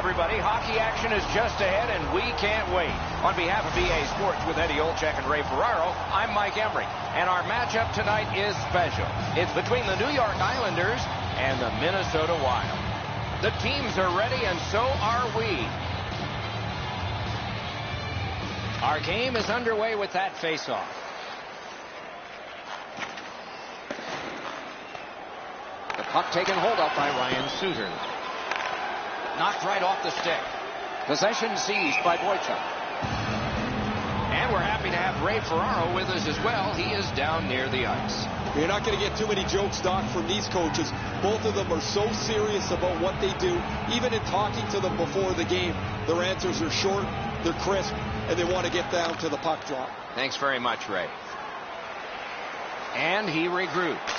everybody. Hockey action is just ahead, and we can't wait. On behalf of EA Sports with Eddie Olczyk and Ray Ferraro, I'm Mike Emery. And our matchup tonight is special. It's between the New York Islanders and the Minnesota Wild. The teams are ready, and so are we. Our game is underway with that faceoff. The puck taken hold of by Ryan Suter. Knocked right off the stick. Possession seized by Boychuk. And we're happy to have Ray Ferraro with us as well. He is down near the ice. You're not going to get too many jokes, Doc, from these coaches. Both of them are so serious about what they do. Even in talking to them before the game, their answers are short, they're crisp, and they want to get down to the puck drop. Thanks very much, Ray. And he regroups.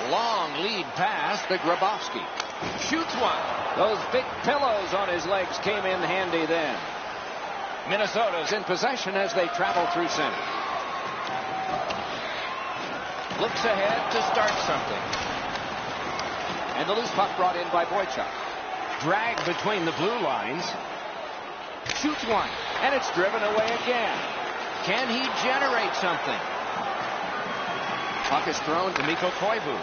Long lead pass to Grabowski. Shoots one. Those big pillows on his legs came in handy then. Minnesota's in possession as they travel through center. Looks ahead to start something. And the loose puck brought in by Boychuk. Drag between the blue lines. Shoots one. And it's driven away again. Can he generate something? Puck is thrown to Mikko Koivu.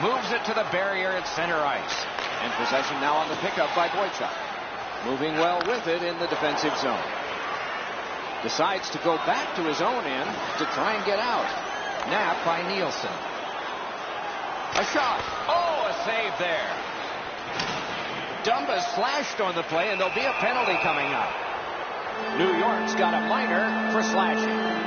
Moves it to the barrier at center ice. And possession now on the pickup by Boychuk. Moving well with it in the defensive zone. Decides to go back to his own end to try and get out. Nap by Nielsen. A shot. Oh, a save there. Dumba slashed on the play, and there'll be a penalty coming up. New York's got a minor for slashing.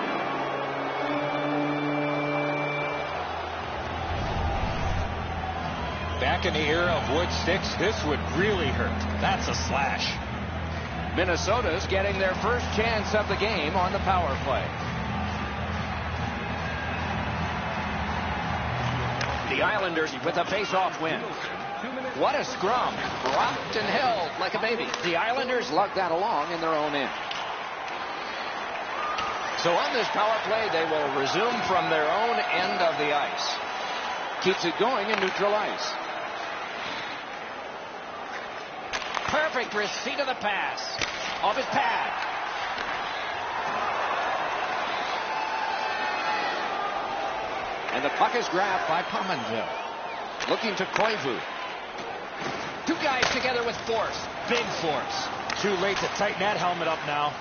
Back in the era of wood sticks, this would really hurt. That's a slash. Minnesota's getting their first chance of the game on the power play. The Islanders with a face-off win. What a scrum. Rocked and held like a baby. The Islanders lug that along in their own end. So on this power play, they will resume from their own end of the ice. Keeps it going in neutral ice. Perfect receipt of the pass. Off his pad. And the puck is grabbed by Pominville. Looking to Koivu. Two guys together with force. Big force. Too late to tighten that helmet up now.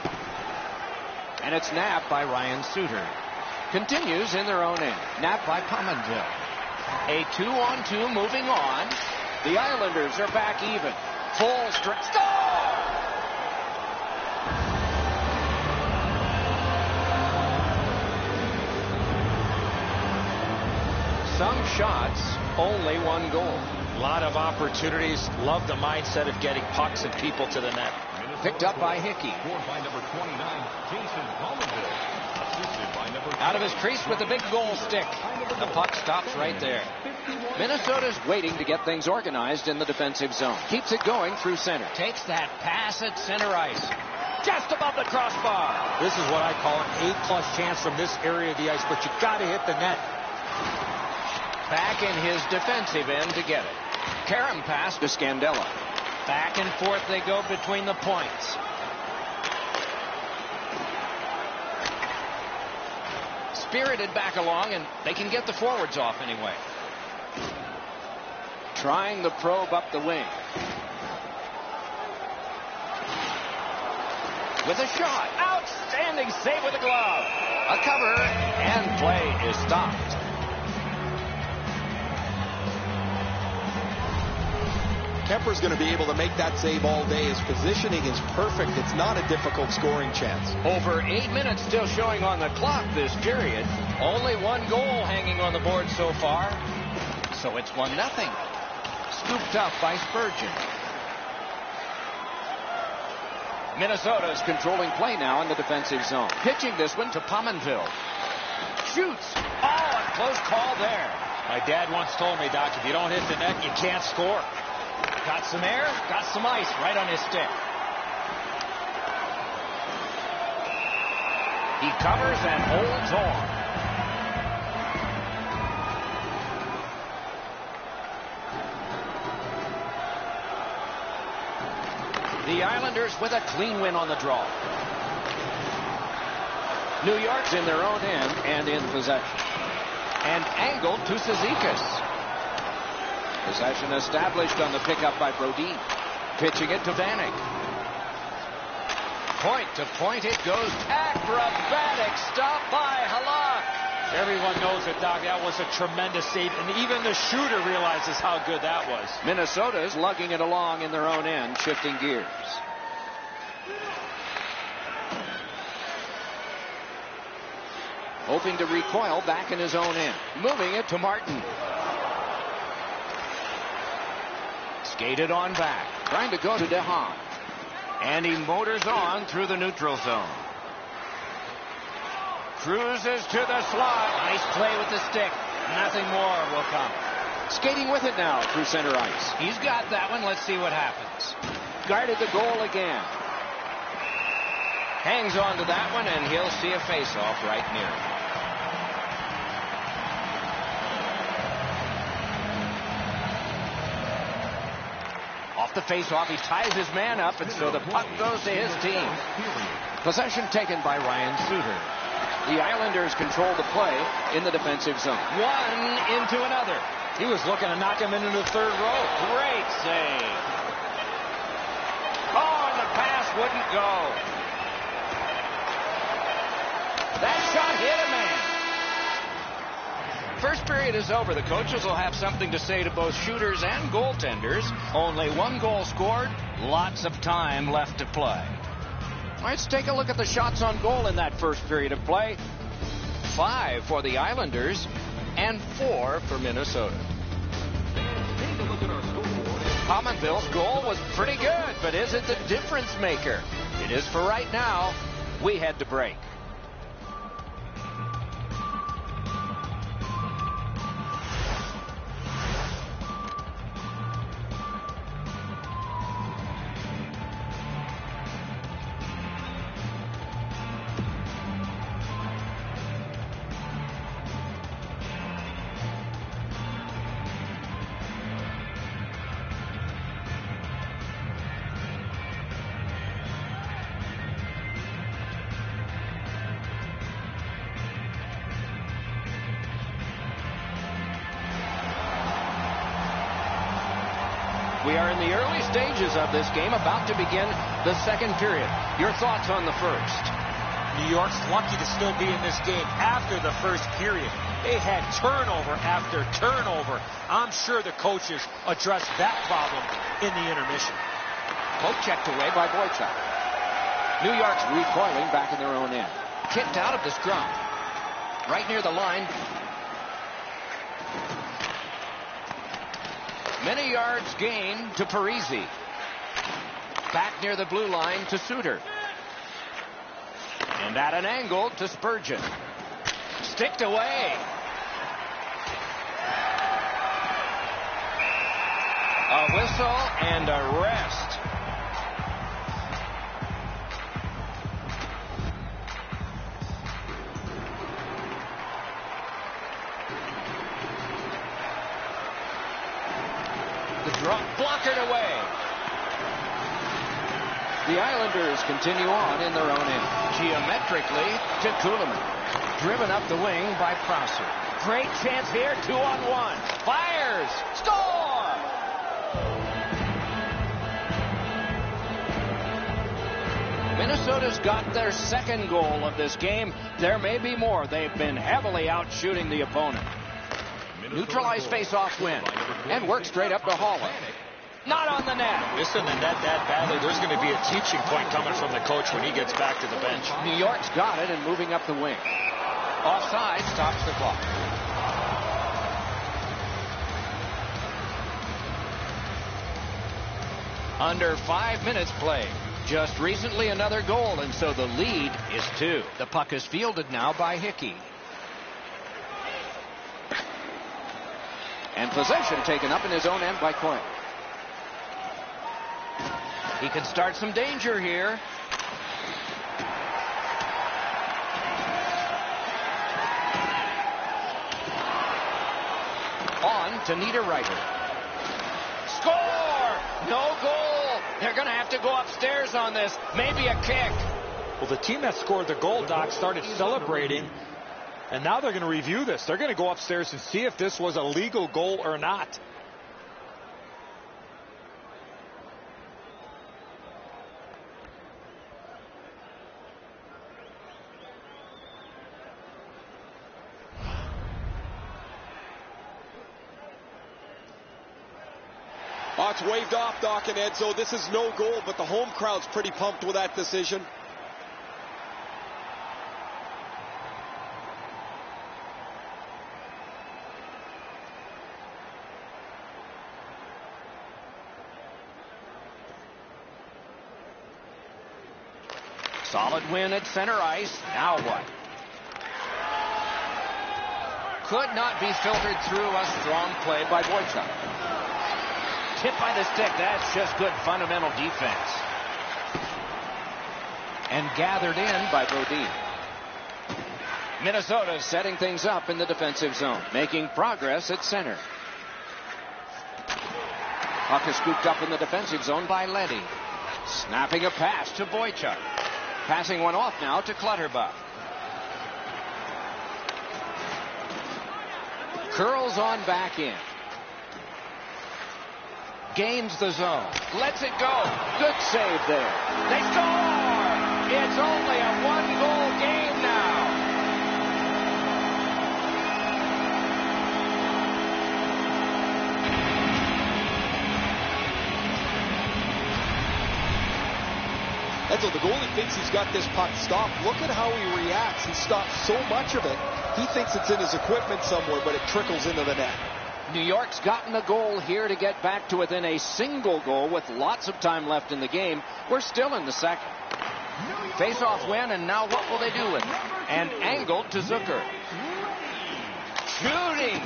And it's napped by Ryan Suter. Continues in their own end. Napped by Pominville. A 2-on-2 moving on. The Islanders are back even. Full strength. Score! Some shots, only one goal. A lot of opportunities. Love the mindset of getting pucks and people to the net. Picked up by Hickey. Out of his crease with the big goal stick. The puck stops right there. Minnesota's waiting to get things organized in the defensive zone. Keeps it going through center. Takes that pass at center ice. Just above the crossbar. This is what I call an A+ chance from this area of the ice, but you got to hit the net. Back in his defensive end to get it. Karam pass to Scandella. Back and forth they go between the points. Spirited back along, and they can get the forwards off anyway. Trying the probe up the wing. With a shot. Outstanding save with a glove. A cover, and play is stopped. Kemper's going to be able to make that save all day. His positioning is perfect. It's not a difficult scoring chance. Over 8 minutes still showing on the clock this period. Only one goal hanging on the board so far. So it's 1-0. Scooped up by Spurgeon. Minnesota's controlling play now in the defensive zone. Pitching this one to Pominville. Shoots. Oh, a close call there. My dad once told me, Doc, if you don't hit the net, you can't score. Got some air, got some ice right on his stick. He covers and holds on. Islanders with a clean win on the draw. New York's in their own end and in possession. And angled to Cizikas. Possession established on the pickup by Brodin. Pitching it to Vanek. Point to point it goes. Acrobatic stop by Halak. Everyone knows it, Doc. That was a tremendous save, and even the shooter realizes how good that was. Minnesota's lugging it along in their own end, shifting gears. Hoping to recoil back in his own end. Moving it to Martin. Skated on back. Trying to go to DeHaan. And he motors on through the neutral zone. Cruises to the slot. Nice play with the stick. Nothing more will come. Skating with it now through center ice. He's got that one. Let's see what happens. Guarded the goal again. Hangs on to that one, and he'll see a face-off right near him. Off the face-off, he ties his man up, and so the puck goes to his team. Possession taken by Ryan Suter. The Islanders control the play in the defensive zone. One into another. He was looking to knock him into the third row. Great save. Oh, and the pass wouldn't go. That shot hit a man. First period is over. The coaches will have something to say to both shooters and goaltenders. Only one goal scored. Lots of time left to play. Let's take a look at the shots on goal in that first period of play. 5 for the Islanders and 4 for Minnesota. Pominville's goal was pretty good, but is it the difference maker? It is for right now. We head to break. We are in the early stages of this game, about to begin the second period. Your thoughts on the first? New York's lucky to still be in this game after the first period. They had turnover after turnover. I'm sure the coaches addressed that problem in the intermission. Poke checked away by Boychuk. New York's recoiling back in their own end. Kicked out of the scrum. Right near the line. Many yards gained to Parisi. Back near the blue line to Suter. And at an angle to Spurgeon. Sticked away. A whistle and a rest. Blockered away. The Islanders continue on in their own end. Geometrically to Kuhlman. Driven up the wing by Prosser. Great chance here. 2-on-1. Fires. Score! Minnesota's got their second goal of this game. There may be more. They've been heavily out shooting the opponent. Neutralized face-off win. And work straight up to Haller. Not on the net. Missing the net that badly. There's going to be a teaching point coming from the coach when he gets back to the bench. New York's got it and moving up the wing. Offside stops the clock. Under 5 minutes played. Just recently another goal, and so the lead is 2. The puck is fielded now by Hickey. And possession taken up in his own end by Coyle. He can start some danger here. On to Niederreiter. Score! No goal! They're going to have to go upstairs on this. Maybe a kick. Well, the team that scored the goal, Doc, started celebrating, and now they're going to review this. They're going to go upstairs and see if this was a legal goal or not. Oh, it's waved off, Doc and Edzo. This is no goal, but the home crowd's pretty pumped with that decision. Solid win at center ice. Now what? Could not be filtered through a strong play by Boychuk. Hit by the stick. That's just good fundamental defense. And gathered in by Bodine. Minnesota setting things up in the defensive zone, making progress at center. Puck is scooped up in the defensive zone by Leddy. Snapping a pass to Boychuk. Passing one off now to Clutterbuck. Curls on back in. Gains the zone. Lets it go. Good save there. They score! It's only a one-goal game now. And so the goalie thinks he's got this puck stopped. Look at how he reacts. He stops so much of it. He thinks it's in his equipment somewhere, but it trickles into the net. New York's gotten a goal here to get back to within a single goal with lots of time left in the game. We're still in the second. Face-off win, and now what will they do with it? And angled to Zucker. Shooting!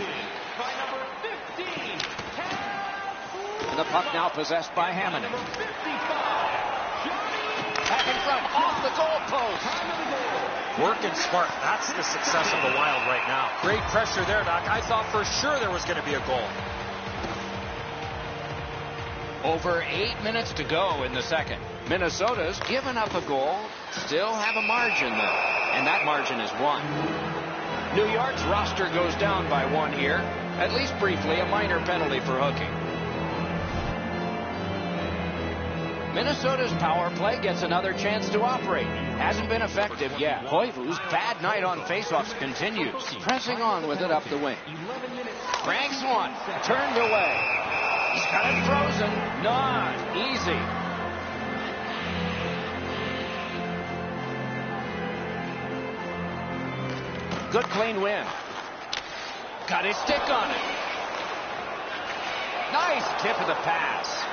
And the puck now possessed by Hammond. Back in front, off the goalpost. Working smart. That's the success of the Wild right now. Great pressure there, Doc. I thought for sure there was going to be a goal. Over 8 minutes to go in the second. Minnesota's given up a goal. Still have a margin, though. And that margin is 1. New York's roster goes down by 1 here. At least briefly, a minor penalty for hooking. Minnesota's power play gets another chance to operate. Hasn't been effective yet. Koivu's bad night on faceoffs continues. Pressing on with it up the wing. Cranks one. Turned away. He's got it frozen. Not easy. Good clean win. Got his stick on it. Nice tip of the pass.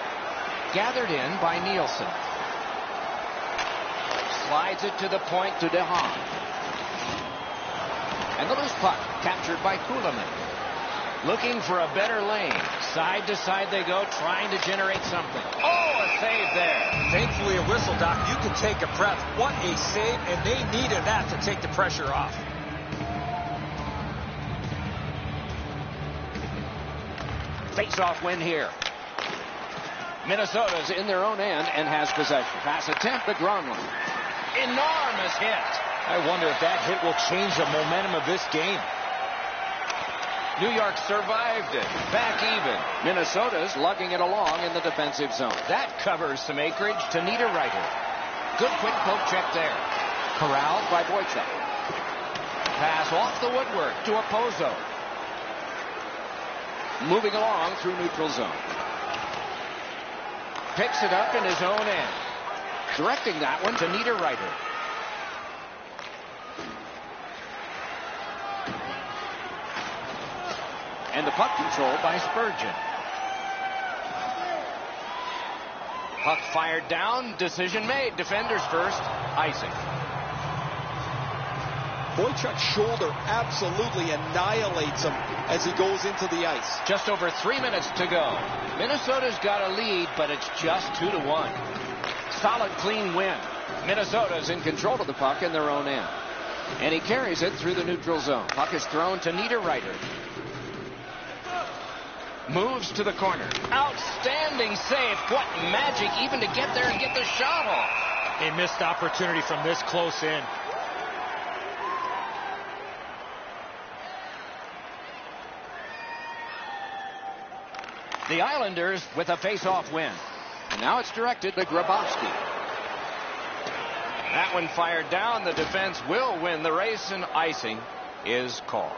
Gathered in by Nielsen. Slides it to the point to DeHaan. And the loose puck captured by Kuhlman. Looking for a better lane. Side to side they go, trying to generate something. Oh, a save there. Thankfully a whistle, Doc. You can take a breath. What a save, and they needed that to take the pressure off. Face-off win here. Minnesota's in their own end and has possession. Pass attempt to Gronlund. Enormous hit. I wonder if that hit will change the momentum of this game. New York survived it. Back even. Minnesota's lugging it along in the defensive zone. That covers some acreage to Niederreiter. Good quick poke check there. Corralled by Boychuk. Pass off the woodwork to Opozo. Moving along through neutral zone. Picks it up in his own end. Directing that one to Niederreiter. And the puck controlled by Spurgeon. Puck fired down. Decision made. Defenders first. Icing. Boychuk's shoulder absolutely annihilates him as he goes into the ice. Just over 3 minutes to go. Minnesota's got a lead, but it's just 2-1. Solid, clean win. Minnesota's in control of the puck in their own end. And he carries it through the neutral zone. Puck is thrown to Niederreiter. Moves to the corner. Outstanding save. What magic even to get there and get the shot off. A missed opportunity from this close in. The Islanders with a face-off win. And now it's directed to Grabowski. That one fired down. The defense will win the race, and icing is called.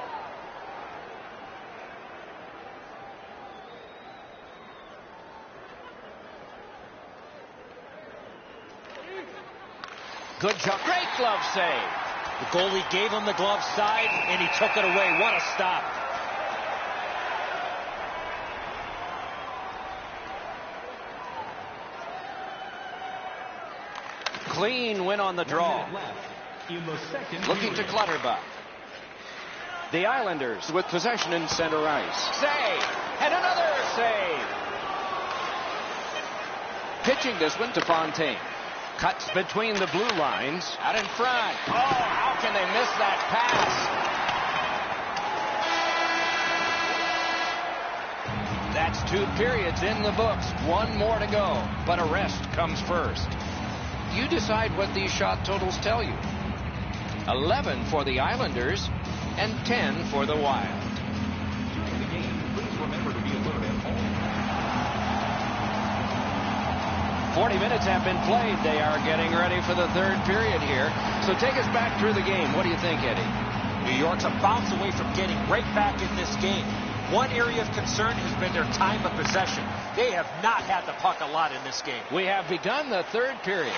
Good job. Great glove save. The goalie gave him the glove side, and he took it away. What a stop. Clean win on the draw. Looking to Clutterbuck. The Islanders with possession in center ice. Save! And another save! Pitching this one to Fontaine. Cuts between the blue lines. Out in front. Oh, how can they miss that pass? That's 2 periods in the books. 1 more to go. But a rest comes first. You decide what these shot totals tell you. 11 for the Islanders and 10 for the Wild. During the game, please remember to be alert at home. 40 minutes have been played. They are getting ready for the 3rd period here. So take us back through the game. What do you think, Eddie? New York's a bounce away from getting right back in this game. One area of concern has been their time of possession. They have not had the puck a lot in this game. We have begun the 3rd period.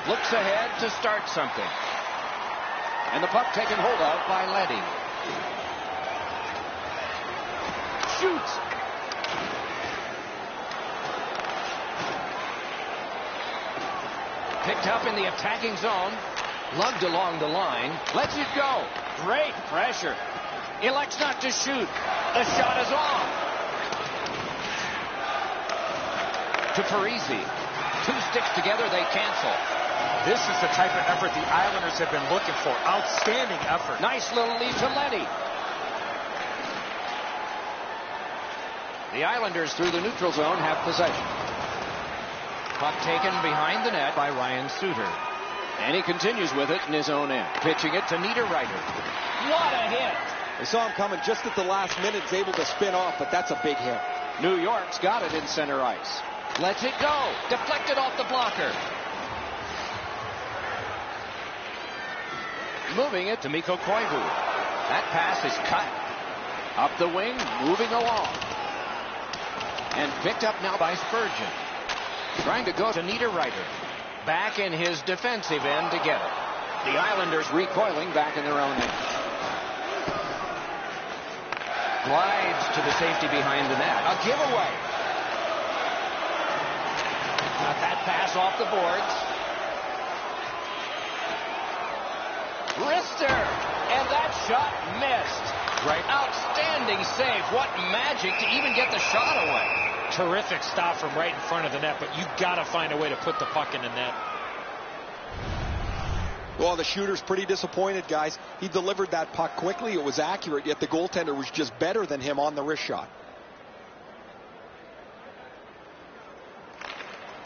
Looks ahead to start something. And the puck taken hold of by Leddy. Shoots. Picked up in the attacking zone. Lugged along the line. Lets it go. Great pressure. Elects not to shoot. The shot is off. To Parisi. 2 sticks together, they cancel. This is the type of effort the Islanders have been looking for. Outstanding effort. Nice little lead to Leddy. The Islanders through the neutral zone have possession. Puck taken behind the net by Ryan Suter. And he continues with it in his own end. Pitching it to Niederreiter. What a hit! They saw him coming just at the last minute. He's able to spin off, but that's a big hit. New York's got it in center ice. Lets it go. Deflected off the blocker. Moving it to Mikko Koivu. That pass is cut. Up the wing, moving along. And picked up now by Spurgeon. Trying to go to Niederreiter. Back in his defensive end to get it. The Islanders recoiling back in their own end. Glides to the safety behind the net. A giveaway. Got that pass off the boards. Wrister. And that shot missed. Right. Outstanding save. What magic to even get the shot away. Terrific stop from right in front of the net, but you got to find a way to put the puck in the net. Well, the shooter's pretty disappointed, guys. He delivered that puck quickly. It was accurate, yet the goaltender was just better than him on the wrist shot.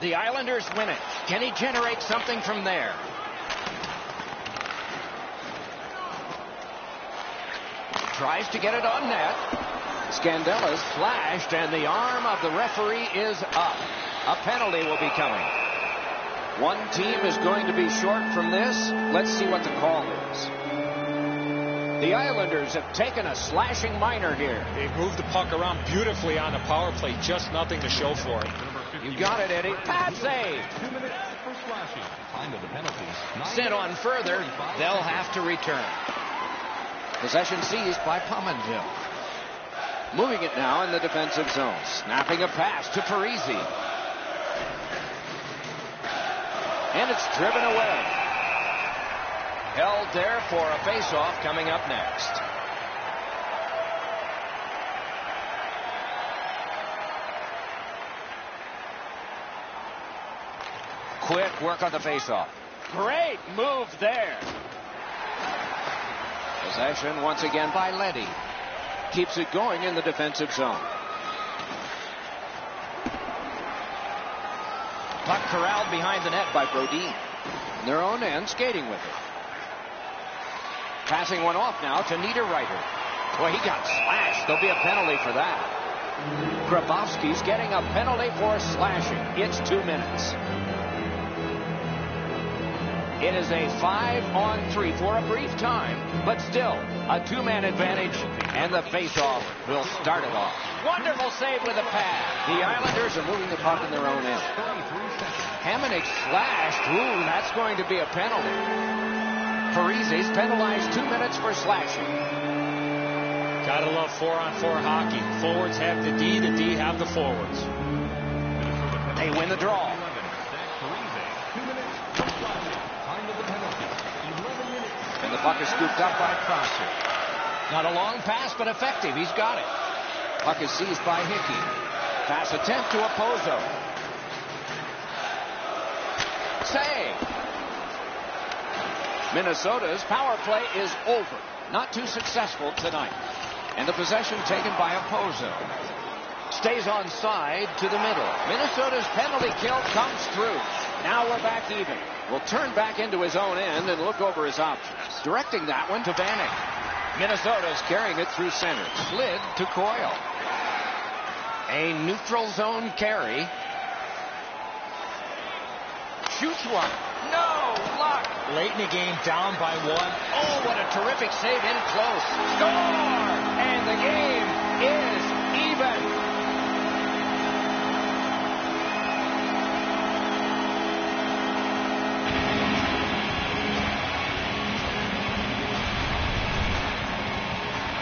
The Islanders win it. Can he generate something from there? Tries to get it on net. Scandella's flashed, and the arm of the referee is up. A penalty will be coming. One team is going to be short from this. Let's see what the call is. The Islanders have taken a slashing minor here. They've moved the puck around beautifully on the power play. Just nothing to show for it. You got it, Eddie. Pad save. 2 minutes for slashing. Time of the penalties. Sent on further. They'll have to return. Possession seized by Pominville. Moving it now in the defensive zone. Snapping a pass to Parisi. And it's driven away. Held there for a face-off coming up next. Quick work on the face-off. Great move there. Possession once again by Leddy. keeps it going in the defensive zone. Puck corralled behind the net by Brodin. In their own end, skating with it. Passing one off now to Niederreiter. Boy, he got slashed. There'll be a penalty for that. Grabowski's getting a penalty for slashing. It's 2 minutes. It is a 5-on-3 for a brief time, but still a two-man advantage, and the face-off will start it off. Wonderful save with a pad. The Islanders are moving the puck in their own end. Hamonic slashed. Ooh, that's going to be a penalty. Parise's penalized 2 minutes for slashing. Gotta love 4-on-4 hockey. Forwards have the D have the forwards. They win the draw. And the puck is scooped up by Prosser. Not a long pass, but effective. He's got it. Puck is seized by Hickey. Pass attempt to Opposo. Save. Minnesota's power play is over. Not too successful tonight. And the possession taken by Opposo. Stays on side to the middle. Minnesota's penalty kill comes through. Now we're back even. Will turn back into his own end and look over his options. Directing that one to Vanek. Minnesota's carrying it through center. Slid to Coyle. A neutral zone carry. Shoots one. No luck. Late in the game, down by one. Oh, what a terrific save in close. Score! And the game is even.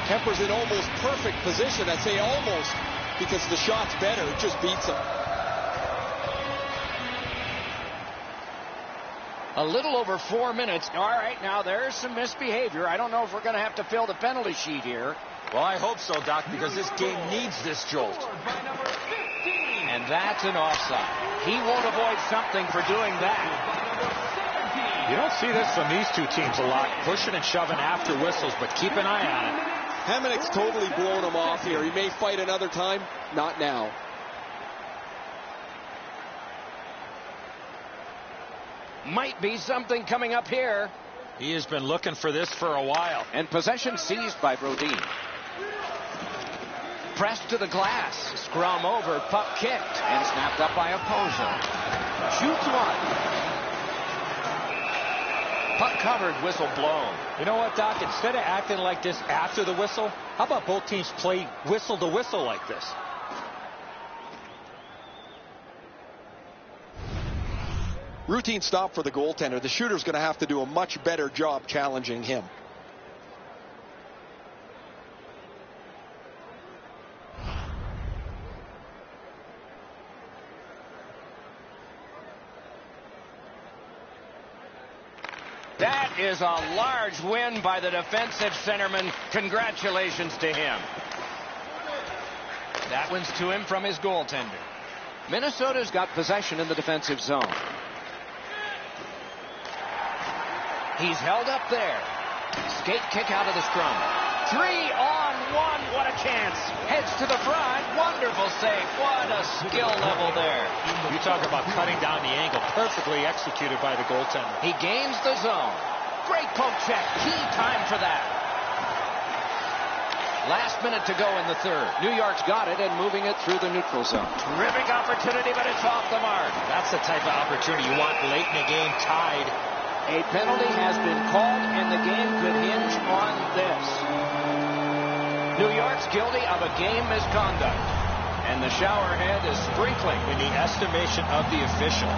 Kemper's in almost perfect position. I say almost because the shot's better. It just beats him. A little over 4 minutes. All right, now there's some misbehavior. I don't know if we're going to have to fill the penalty sheet here. Well, I hope so, Doc, because this game needs this jolt. And that's an offside. He won't avoid something for doing that. You don't see this from these two teams a lot, pushing and shoving after whistles, but keep an eye on it. Hamonic's totally blown him off here. He may fight another time. Not now. Might be something coming up here. He has been looking for this for a while. And possession seized by Brodin. Pressed to the glass. Scrum over. Puck kicked. And snapped up by Opposo. Shoots one. Puck covered, whistle blown. You know what, Doc? Instead of acting like this after the whistle, how about both teams play whistle to whistle like this? Routine stop for the goaltender. The shooter's going to have to do a much better job challenging him. That is a large win by the defensive centerman. Congratulations to him. That one's to him from his goaltender. Minnesota's got possession in the defensive zone. He's held up there. Skate kick out of the scrum. 3-on-1. What a chance. Heads to the front. Wonderful save. What a skill level there. You talk about cutting down the angle. Perfectly executed by the goaltender. He gains the zone. Great poke check. Key time for that. Last minute to go in the third. New York's got it and moving it through the neutral zone. Terrific opportunity, but it's off the mark. That's the type of opportunity you want late in the game, tied. A penalty has been called, and the game could hinge on this. New York's guilty of a game misconduct, and the showerhead is sprinkling. In the estimation of the official,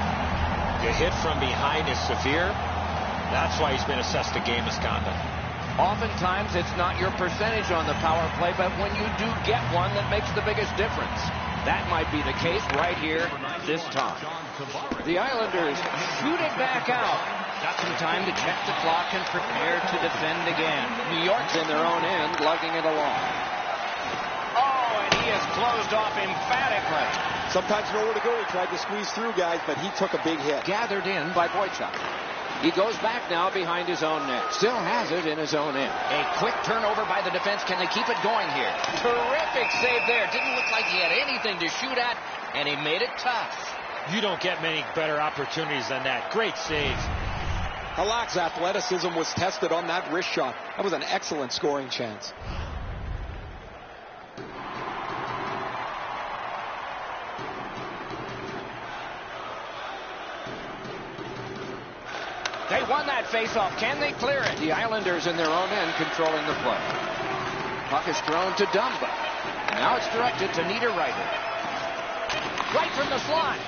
the hit from behind is severe. That's why he's been assessed a game misconduct. Oftentimes, it's not your percentage on the power play, but when you do get one that makes the biggest difference. That might be the case right here this time. The Islanders shoot it back out. Got some time to check the clock and prepare to defend again. New York's in their own end, lugging it along. Oh, and he is closed off emphatically. Sometimes nowhere to go. He tried to squeeze through guys, but he took a big hit. Gathered in by Boychuk. He goes back now behind his own net. Still has it in his own end. A quick turnover by the defense. Can they keep it going here? Terrific save there. Didn't look like he had anything to shoot at, and he made it tough. You don't get many better opportunities than that. Great save. Halak's athleticism was tested on that wrist shot. That was an excellent scoring chance. They won that faceoff. Can they clear it? The Islanders in their own end controlling the play. Puck is thrown to Dumba. And now it's directed to Niederreiter. Right from the slot.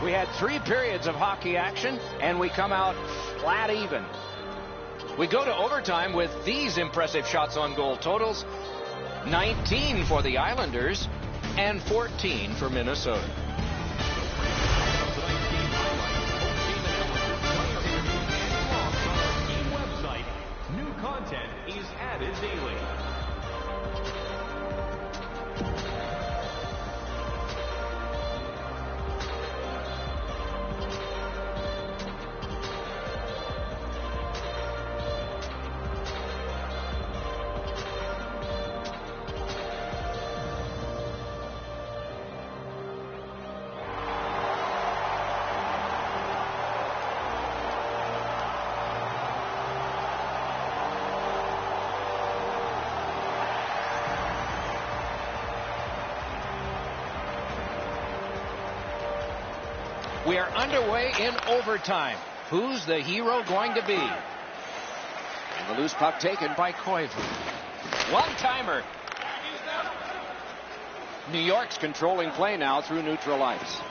We had 3 periods of hockey action, and we come out flat even. We go to overtime with these impressive shots on goal totals. 19 for the Islanders and 14 for Minnesota. Tonight's game highlights, team website. New content is added daily. We are underway in overtime. Who's the hero going to be? And the loose puck taken by Koivu. One-timer. New York's controlling play now through neutral ice.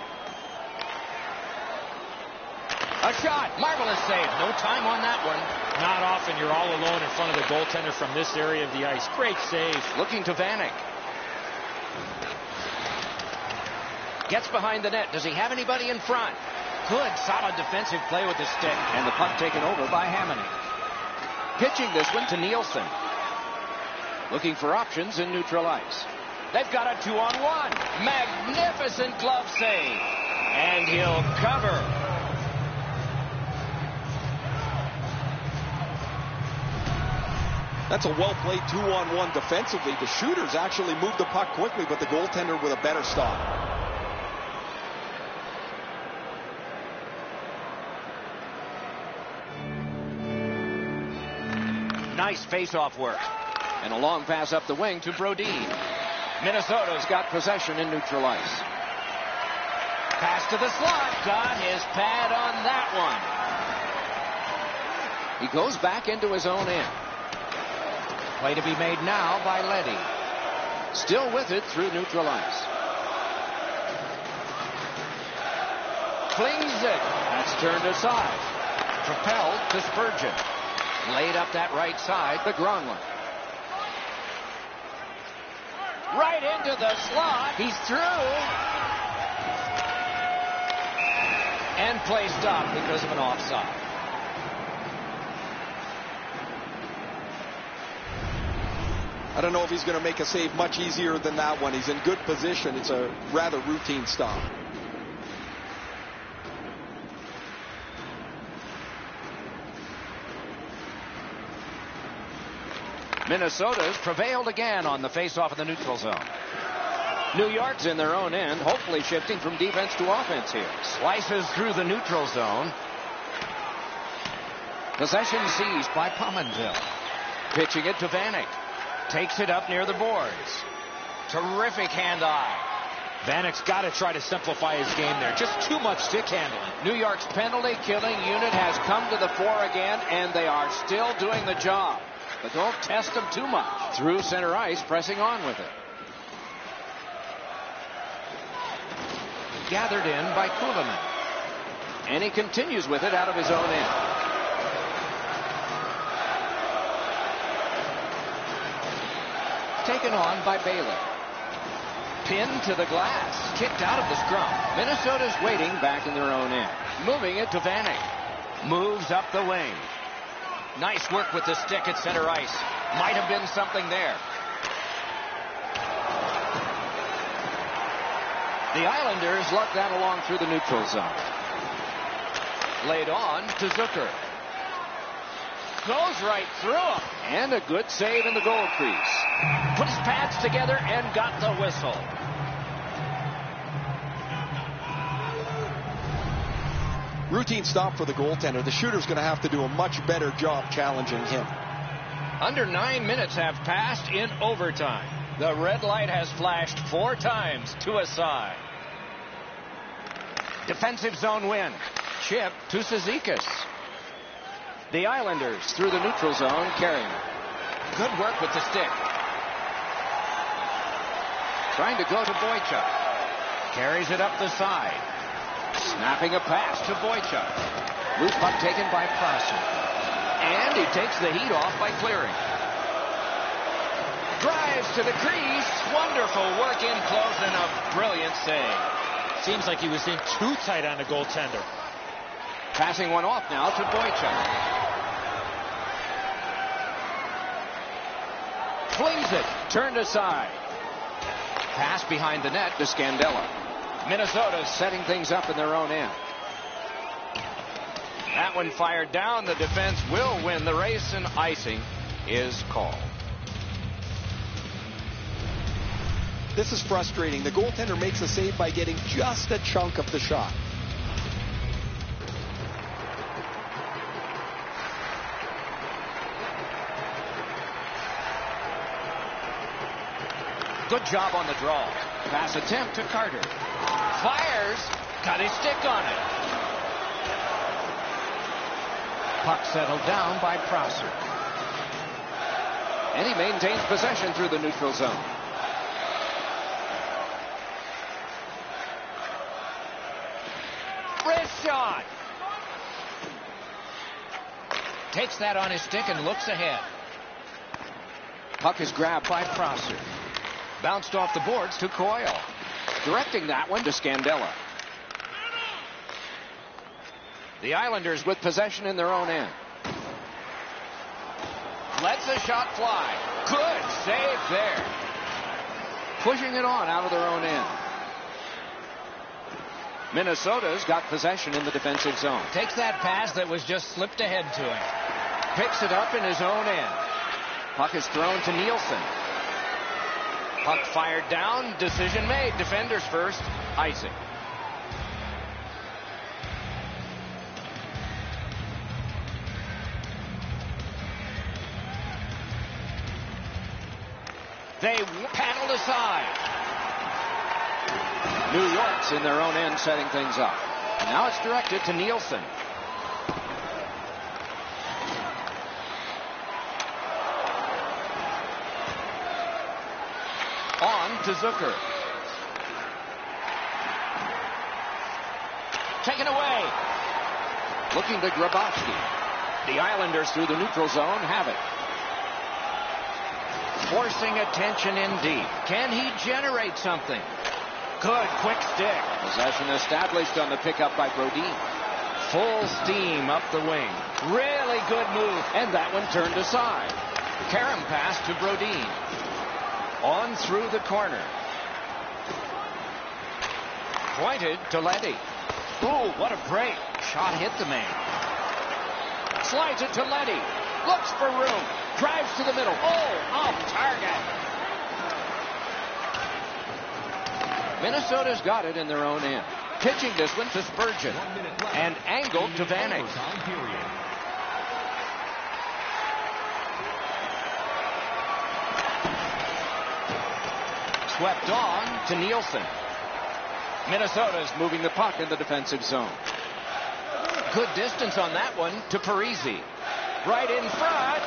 A shot. Marvelous save. No time on that one. Not often you're all alone in front of the goaltender from this area of the ice. Great save. Looking to Vanek. Gets behind the net. Does he have anybody in front? Good, solid defensive play with the stick. And the puck taken over by Hamonic. Pitching this one to Nielsen. Looking for options in neutral ice. They've got a 2-on-1. Magnificent glove save. And he'll cover. That's a well-played 2-on-1 defensively. The shooters actually moved the puck quickly, but the goaltender with a better stop. Nice face-off work. And a long pass up the wing to Brodin. Minnesota's got possession in neutral ice. Pass to the slot. Got his pad on that one. He goes back into his own end. Play to be made now by Leddy. Still with it through neutral ice. Flings it. That's turned aside. Propelled to Spurgeon. Laid up that right side to Gronlund. Right into the slot. He's through. And play stopped because of an offside. I don't know if he's going to make a save much easier than that one. He's in good position. It's a rather routine stop. Minnesota's prevailed again on the face-off in the neutral zone. New York's in their own end, hopefully shifting from defense to offense here. Slices through the neutral zone. Possession seized by Pominville. Pitching it to Vanek. Takes it up near the boards. Terrific hand-eye. Vanek's got to try to simplify his game there. Just too much stick handling. New York's penalty-killing unit has come to the fore again, and they are still doing the job. But don't test them too much. Through center ice, pressing on with it. Gathered in by Kuhlman. And he continues with it out of his own end. Taken on by Bailey. Pinned to the glass. Kicked out of the scrum. Minnesota's waiting back in their own end. Moving it to Vanek. Moves up the wing. Nice work with the stick at center ice. Might have been something there. The Islanders luck that along through the neutral zone. Laid on to Zucker. Goes right through him. And a good save in the goal crease. Put his pads together and got the whistle. Routine stop for the goaltender. The shooter's going to have to do a much better job challenging him. Under 9 minutes have passed in overtime. The red light has flashed 4 times to a side. Defensive zone win. Chip to Cizikas. The Islanders through the neutral zone carrying. Good work with the stick. Trying to go to Boychuk. Carries it up the side. Snapping a pass to Boychuk. Loose puck taken by Prosser. And he takes the heat off by clearing. Drives to the crease. Wonderful work in close and a brilliant save. Seems like he was in too tight on the goaltender. Passing one off now to Boychuk. Flings it. Turned aside. Pass behind the net to Scandella. Minnesota setting things up in their own end. That one fired down. The defense will win the race, and icing is called. This is frustrating. The goaltender makes a save by getting just a chunk of the shot. Good job on the draw. Pass attempt to Carter. Fires. Got his stick on it. Puck settled down by Prosser. And he maintains possession through the neutral zone. Wrist shot. Takes that on his stick and looks ahead. Puck is grabbed by Prosser. Bounced off the boards to Coyle. Directing that one to Scandella. The Islanders with possession in their own end. Lets the shot fly. Good save there. Pushing it on out of their own end. Minnesota's got possession in the defensive zone. Takes that pass that was just slipped ahead to him. Picks it up in his own end. Puck is thrown to Nielsen. Puck fired down. Decision made. Defenders first. Icing. They paddled aside. New York's in their own end setting things up. And now it's directed to Nielsen. On to Zucker. Taken away. Looking to Grabowski. The Islanders through the neutral zone have it. Forcing attention in deep. Can he generate something? Good quick stick. Possession established on the pickup by Brodin. Full steam up the wing. Really good move. And that one turned aside. Karam pass to Brodin. On through the corner. Pointed to Letty. Ooh, what a break. Shot hit the man. Slides it to Letty. Looks for room. Drives to the middle. Oh, off target. Minnesota's got it in their own end. Pitching this one to Spurgeon. And angled to Vanek. Swept on to Nielsen. Minnesota's moving the puck in the defensive zone. Good distance on that one to Parisi. Right in front.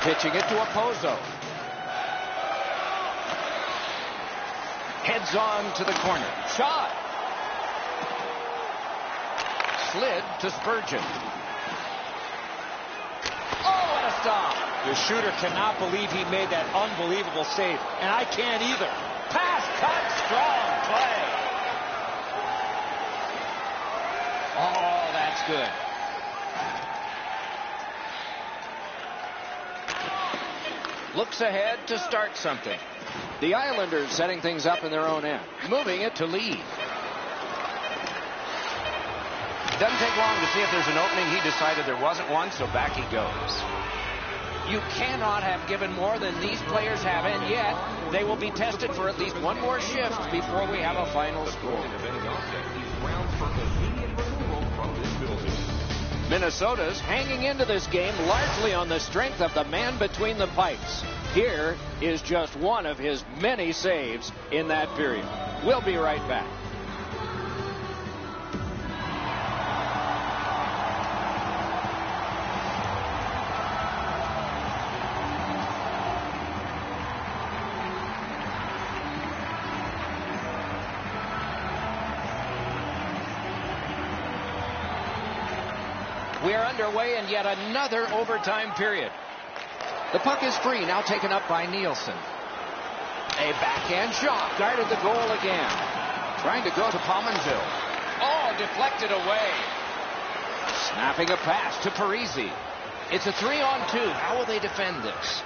Pitching it to Opozo. Heads on to the corner. Shot. Slid to Spurgeon. Oh, what a stop. The shooter cannot believe he made that unbelievable save, and I can't either. Pass cut, strong play. Oh, that's good. Looks ahead to start something. The Islanders setting things up in their own end, moving it to Lee. Doesn't take long to see if there's an opening. He decided there wasn't one, so back he goes. You cannot have given more than these players have, and yet they will be tested for at least one more shift before we have a final score. Minnesota's hanging into this game largely on the strength of the man between the pipes. Here is just one of his many saves in that period. We'll be right back. We are underway in yet another overtime period. The puck is free, now taken up by Nielsen. A backhand shot, guarded the goal again. Trying to go to Pominville. Oh, deflected away. Snapping a pass to Parisi. It's a 3-on-2. How will they defend this?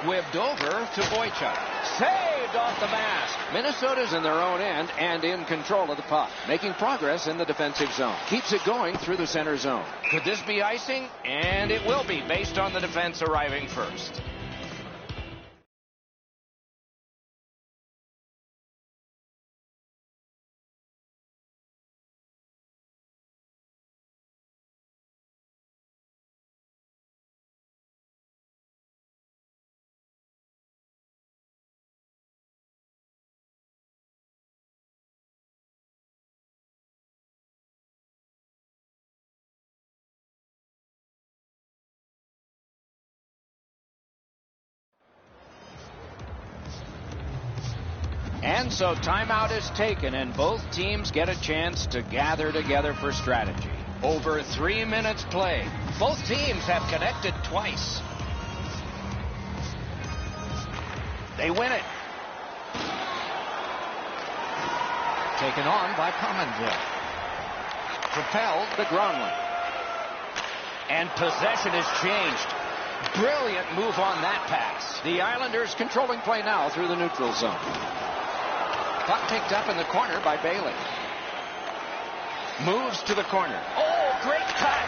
Squibbed over to Boychuk. Saved off the mask. Minnesota's in their own end and in control of the puck. Making progress in the defensive zone. Keeps it going through the center zone. Could this be icing? And it will be, based on the defense arriving first. And so timeout is taken, and both teams get a chance to gather together for strategy. Over 3 minutes played. Both teams have connected twice. They win it. Taken on by Pominville. Propelled to Gronlund. And possession is changed. Brilliant move on that pass. The Islanders controlling play now through the neutral zone. Puck picked up in the corner by Bailey. Moves to the corner. Oh, great cut!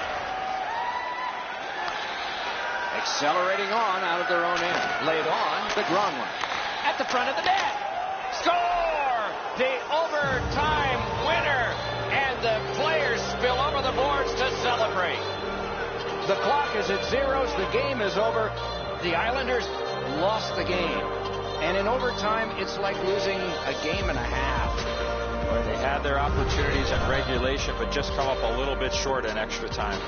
Accelerating on out of their own end. Laid on to Gronlund. At the front of the net. Score! The overtime winner. And the players spill over the boards to celebrate. The clock is at zeros. The game is over. The Islanders lost the game. And in overtime, it's like losing a game and a half. Where they had their opportunities in regulation, but just come up a little bit short in extra time.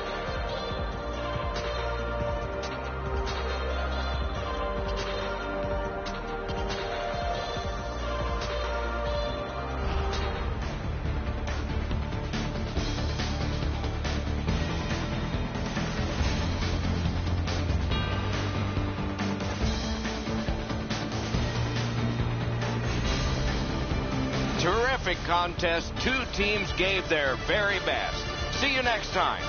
Terrific contest. Two teams gave their very best. See you next time.